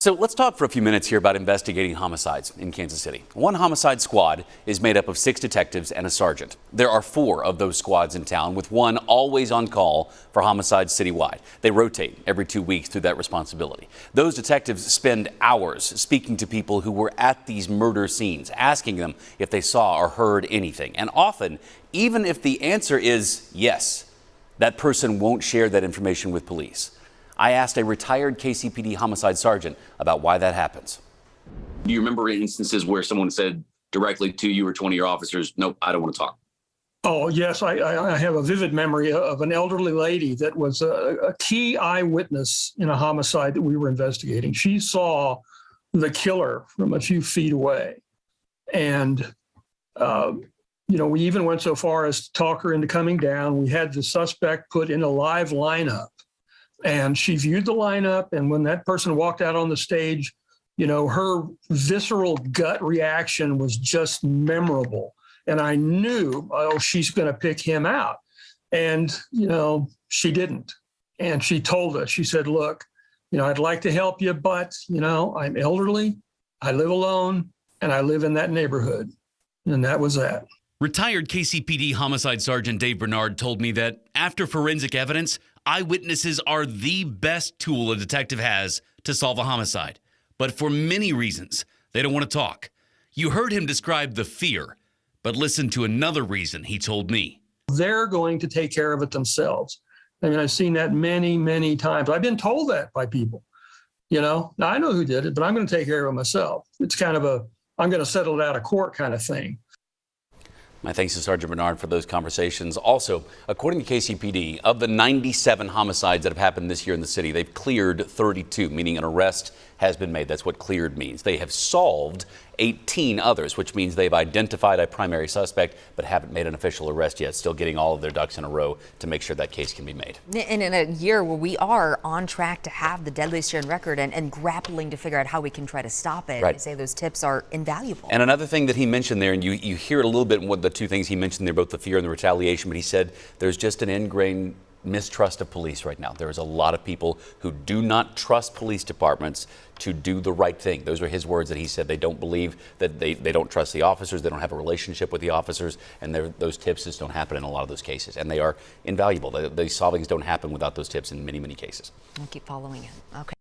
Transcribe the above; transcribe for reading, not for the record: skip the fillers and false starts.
So let's talk for a few minutes here about investigating homicides in Kansas City. One homicide squad is made up of 6 detectives and a sergeant. There are 4 of those squads in town, with one always on call for homicides citywide. They rotate every 2 weeks through that responsibility. Those detectives spend hours speaking to people who were at these murder scenes, asking them if they saw or heard anything. And often, even if the answer is yes, that person won't share that information with police. I asked a retired KCPD homicide sergeant about why that happens. Do you remember instances where someone said directly to you or to one of your officers, nope, I don't want to talk? Oh, yes. I have a vivid memory of an elderly lady that was a key eyewitness in a homicide that we were investigating. She saw the killer from a few feet away. And, we even went so far as to talk her into coming down. We had the suspect put in a live lineup. And she viewed the lineup, and when that person walked out on the stage, her visceral gut reaction was just memorable. And I knew, she's going to pick him out. And, she didn't. And she told us, she said, look, I'd like to help you, but, I'm elderly, I live alone, and I live in that neighborhood. And that was that. Retired KCPD homicide sergeant Dave Bernard told me that after forensic evidence, eyewitnesses are the best tool a detective has to solve a homicide. But for many reasons, they don't want to talk. You heard him describe the fear, but listen to another reason he told me. They're going to take care of it themselves. I mean, I've seen that many, many times. I've been told that by people. Now I know who did it, but I'm going to take care of it myself. It's kind of I'm going to settle it out of court kind of thing. My thanks to Sergeant Bernard for those conversations. Also, according to KCPD, of the 97 homicides that have happened this year in the city, they've cleared 32, meaning an arrest has been made. That's what cleared means. They have solved 18 others, which means they've identified a primary suspect but haven't made an official arrest yet, still getting all of their ducks in a row to make sure that case can be made. And in a year where we are on track to have the deadliest year on record and grappling to figure out how we can try to stop it, right. I say those tips are invaluable. And another thing that he mentioned there, and you hear it a little bit in what the 2 things he mentioned there, both the fear and the retaliation, but he said there's just an ingrained mistrust of police right now. There is a lot of people who do not trust police departments to do the right thing. Those are his words, that he said they don't believe, that they don't trust the officers, they don't have a relationship with the officers, and those tips just don't happen in a lot of those cases. And they are invaluable. These solvings don't happen without those tips in many, many cases. I'll keep following it. Okay.